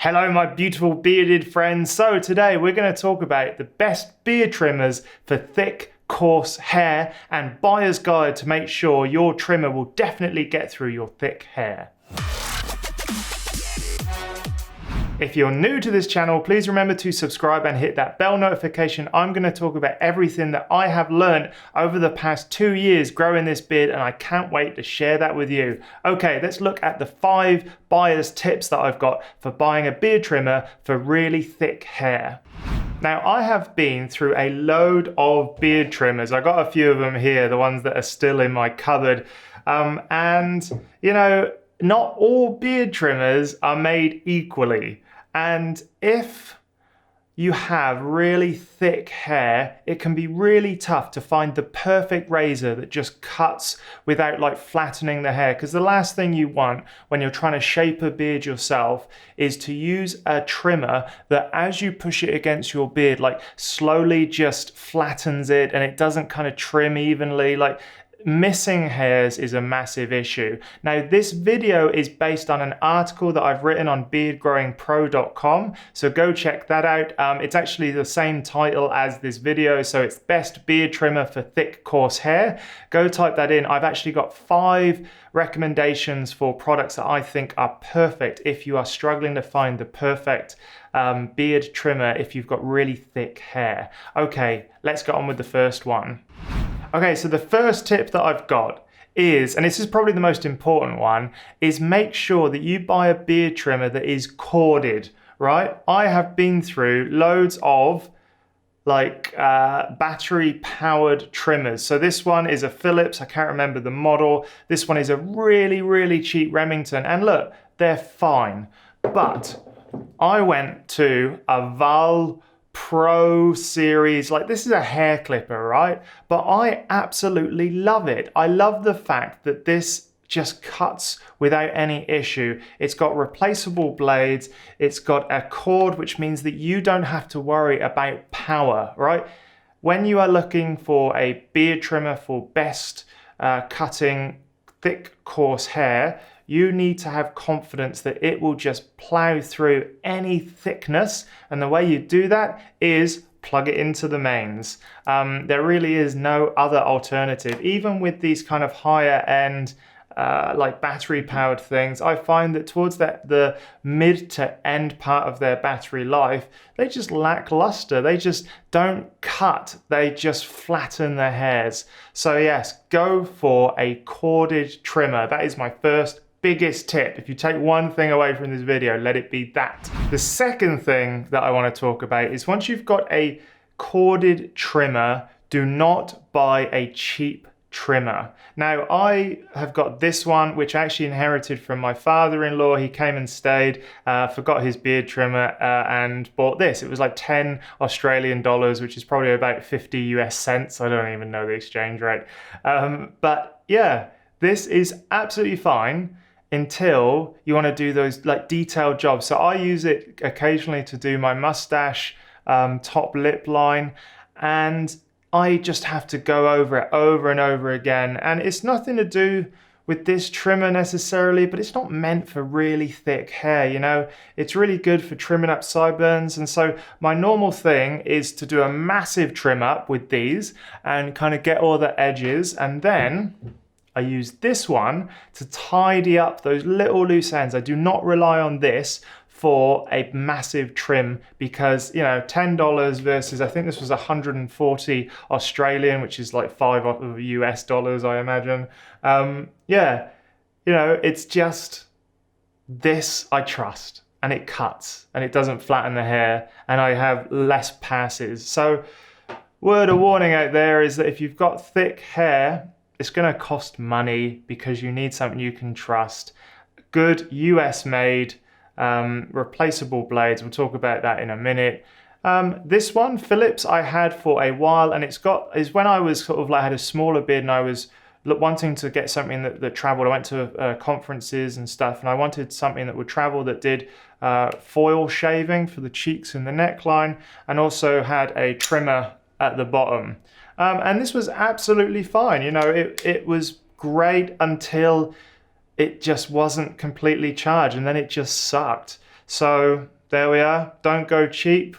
Hello my beautiful bearded friends. So today we're going to talk about the best beard trimmers for thick, coarse hair and buyer's guide to make sure your trimmer will definitely get through your thick hair. If you're new to this channel, please remember to subscribe and hit that bell notification. I'm going to talk about everything that I have learned over the past 2 years growing this beard, and I can't wait to share that with you. Okay, let's look at the 5 buyer's tips that I've got for buying a beard trimmer for really thick hair. Now, I have been through a load of beard trimmers. I got a few of them here, the ones that are still in my cupboard. And, you know, not all beard trimmers are made equally. And if you have really thick hair, it can be really tough to find the perfect razor that just cuts without like flattening the hair. Because the last thing you want when you're trying to shape a beard yourself is to use a trimmer that as you push it against your beard, like slowly just flattens it and it doesn't kind of trim evenly. Like, missing hairs is a massive issue. Now, this video is based on an article that I've written on beardgrowingpro.com, so go check that out. It's actually the same title as this video, so it's best beard trimmer for thick, coarse hair. Go type that in. I've actually got 5 recommendations for products that I think are perfect if you are struggling to find the perfect beard trimmer if you've got really thick hair. Okay, let's get on with the first one. Okay, so the first tip that I've got is, and this is probably the most important one, is make sure that you buy a beard trimmer that is corded, right? I have been through loads of like battery powered trimmers. So this one is a Philips, I can't remember the model. This one is a really cheap Remington, and look, they're fine. But I went to a Val Pro series, like this is a hair clipper, right? But I absolutely love it. I love the fact that this just cuts without any issue. It's got replaceable blades. It's got a cord, which means that you don't have to worry about power, right? When you are looking for a beard trimmer for best cutting thick, coarse hair, you need to have confidence that it will just plow through any thickness. And the way you do that is plug it into the mains. There really is no other alternative. Even with these kind of higher end, like battery powered things, I find that towards the mid to end part of their battery life, they just lack luster. They just don't cut. They just flatten the hairs. So yes, go for a corded trimmer. That is my first biggest tip. If you take one thing away from this video, let it be that. The second thing that I want to talk about is once you've got a corded trimmer, do not buy a cheap trimmer. Now, I have got this one, which I actually inherited from my father-in-law. He came and stayed, forgot his beard trimmer, and bought this. It was like 10 Australian dollars, which is probably about 50 US cents. I don't even know the exchange rate. But yeah, this is absolutely fine until you want to do those like detailed jobs. So I use it occasionally to do my mustache, top lip line, and I just have to go over it over and over again. And it's nothing to do with this trimmer necessarily, but it's not meant for really thick hair, you know? It's really good for trimming up sideburns. And so my normal thing is to do a massive trim up with these and kind of get all the edges, and then I use this one to tidy up those little loose ends. I do not rely on this for a massive trim because, you know, $10 versus, I think this was 140 Australian, which is like $5 US dollars, I imagine. Yeah, you know, it's just this I trust, and it cuts and it doesn't flatten the hair, and I have less passes. So word of warning out there is that if you've got thick hair, it's going to cost money because you need something you can trust. Good US made, replaceable blades. We'll talk about that in a minute. This one, Philips, I had for a while, and is when I was sort of like had a smaller beard and I was wanting to get something that traveled. I went to conferences and stuff, and I wanted something that would travel that did foil shaving for the cheeks and the neckline, and also had a trimmer at the bottom. And this was absolutely fine. You know, it was great until it just wasn't completely charged, and then it just sucked. So there we are, don't go cheap.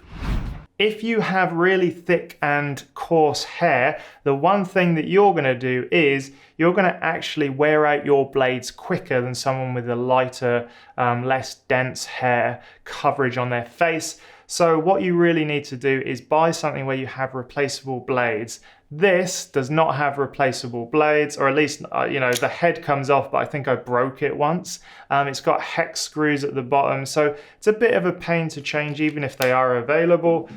If you have really thick and coarse hair, the one thing that you're going to do is you're going to actually wear out your blades quicker than someone with a lighter, less dense hair coverage on their face. So what you really need to do is buy something where you have replaceable blades. This does not have replaceable blades, or at least, the head comes off, but I think I broke it once. It's got hex screws at the bottom, so it's a bit of a pain to change even if they are available.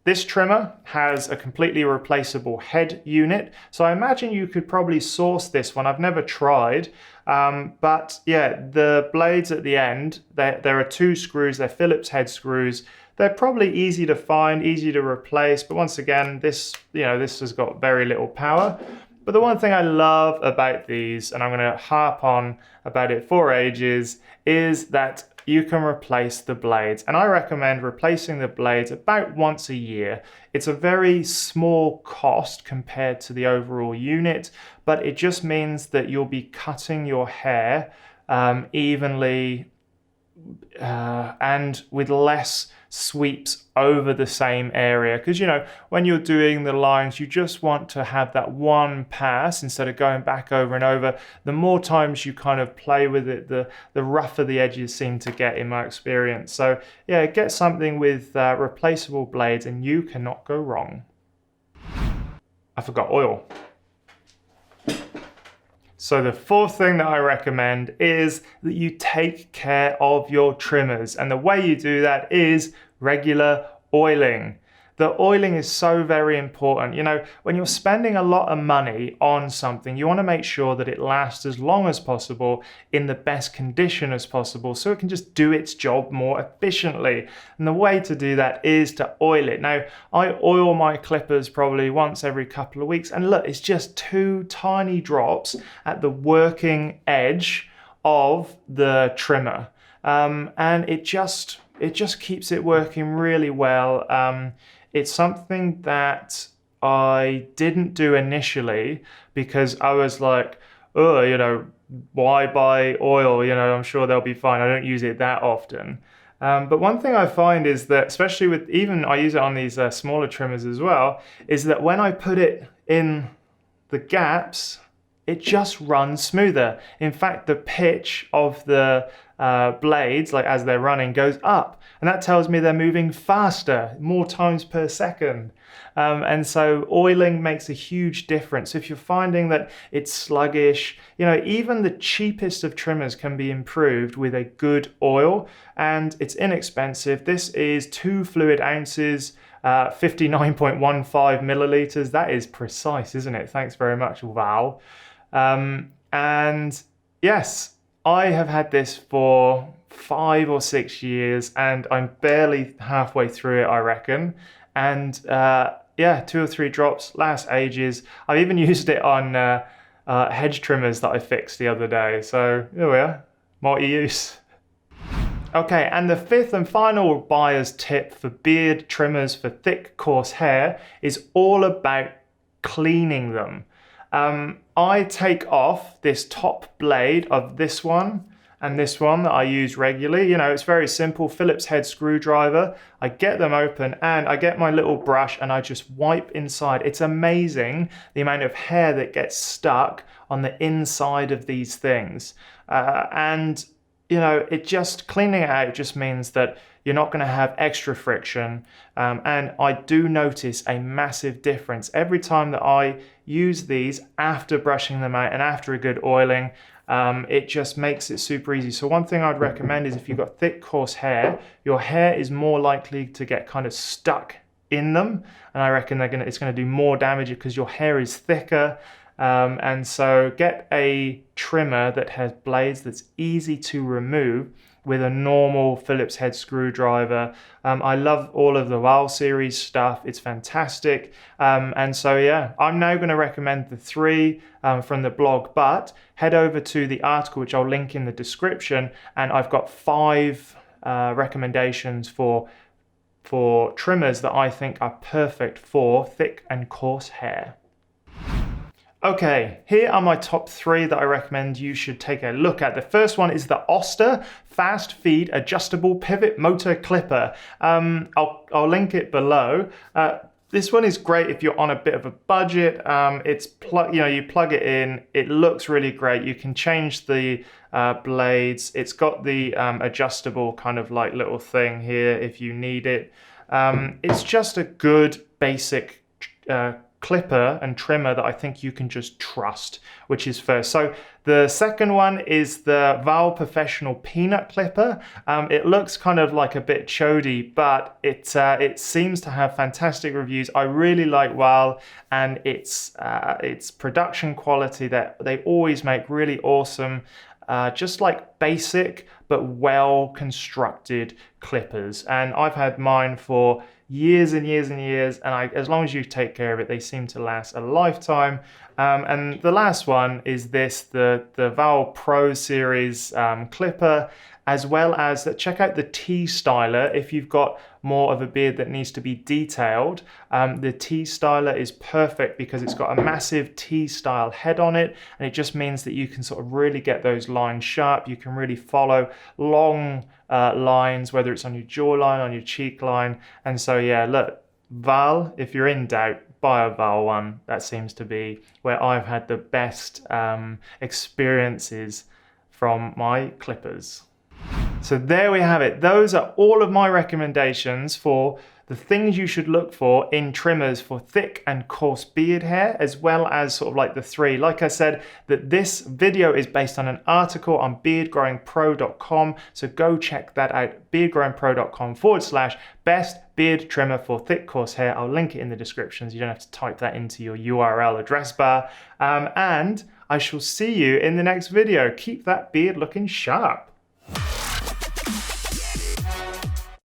This trimmer has a completely replaceable head unit, so I imagine you could probably source this one. I've never tried, but yeah, the blades at the end, there are 2 screws, they're Phillips head screws. They're probably easy to find, easy to replace, but once again, this has got very little power. But the one thing I love about these, and I'm going to harp on about it for ages, is that you can replace the blades. And I recommend replacing the blades about once a year. It's a very small cost compared to the overall unit, but it just means that you'll be cutting your hair evenly and with less sweeps over the same area, because when you're doing the lines, you just want to have that one pass instead of going back over and over. The more times you kind of play with it, the rougher the edges seem to get, in my experience. So yeah, get something with replaceable blades and you cannot go wrong. I forgot oil. So the fourth thing that I recommend is that you take care of your trimmers. And the way you do that is regular oiling. The oiling is so very important. When you're spending a lot of money on something, you want to make sure that it lasts as long as possible in the best condition as possible so it can just do its job more efficiently. And the way to do that is to oil it. Now, I oil my clippers probably once every couple of weeks. And look, it's just 2 tiny drops at the working edge of the trimmer. And it just keeps it working really well. It's something that I didn't do initially because I was like, oh, why buy oil? I'm sure they'll be fine. I don't use it that often. But one thing I find is that, especially I use it on these smaller trimmers as well, is that when I put it in the gaps, it just runs smoother. In fact, the pitch of the blades, like as they're running, goes up. And that tells me they're moving faster, more times per second. And so oiling makes a huge difference. If you're finding that it's sluggish, even the cheapest of trimmers can be improved with a good oil, and it's inexpensive. This is 2 fluid ounces, 59.15 milliliters. That is precise, isn't it? Thanks very much, Val. And yes, I have had this for 5 or 6 years and I'm barely halfway through it, I reckon. And 2 or 3 drops lasts ages. I've even used it on hedge trimmers that I fixed the other day. So here we are, multi-use. Okay, and the 5th and final buyer's tip for beard trimmers for thick, coarse hair is all about cleaning them. I take off this top blade of this one and this one that I use regularly. It's very simple, Phillips head screwdriver. I get them open and I get my little brush and I just wipe inside. It's amazing the amount of hair that gets stuck on the inside of these things. It just, cleaning it out just means that you're not going to have extra friction. And I do notice a massive difference every time that I use these after brushing them out and after a good oiling. It just makes it super easy. So one thing I'd recommend is if you've got thick, coarse hair, your hair is more likely to get kind of stuck in them. And I reckon it's going to do more damage because your hair is thicker. And so get a trimmer that has blades that's easy to remove with a normal Phillips head screwdriver. I love all of the Wow series stuff. It's fantastic. And so, yeah, I'm now going to recommend the 3 from the blog, but head over to the article, which I'll link in the description. And I've got 5 recommendations for trimmers that I think are perfect for thick and coarse hair. Okay, here are my top 3 that I recommend you should take a look at. The first one is the Oster Fast Feed Adjustable Pivot Motor Clipper. I'll link it below. This one is great if you're on a bit of a budget. You plug it in, it looks really great. You can change the blades. It's got the adjustable kind of like little thing here if you need it. It's just a good basic clipper and trimmer that I think you can just trust, which is first. So the second one is the Val Professional Peanut Clipper. It looks kind of like a bit chody, but it seems to have fantastic reviews. I really like Val, and its production quality that they always make really awesome. Just like basic but well constructed clippers, and I've had mine for years and years and years, and as long as you take care of it, they seem to last a lifetime. And the last one is the Val Pro Series clipper, as well as check out the T-Styler if you've got more of a beard that needs to be detailed. The T-Styler is perfect because it's got a massive T-style head on it, and it just means that you can sort of really get those lines sharp. You can really follow long lines, whether it's on your jawline, on your cheek line. And so yeah, look, Val, if you're in doubt, buy a Val one. That seems to be where I've had the best experiences from my clippers. So there we have it. Those are all of my recommendations for the things you should look for in trimmers for thick and coarse beard hair, as well as sort of like the 3. Like I said, that this video is based on an article on beardgrowingpro.com. So go check that out, beardgrowingpro.com/best beard trimmer for thick coarse hair. I'll link it in the description so you don't have to type that into your URL address bar. And I shall see you in the next video. Keep that beard looking sharp.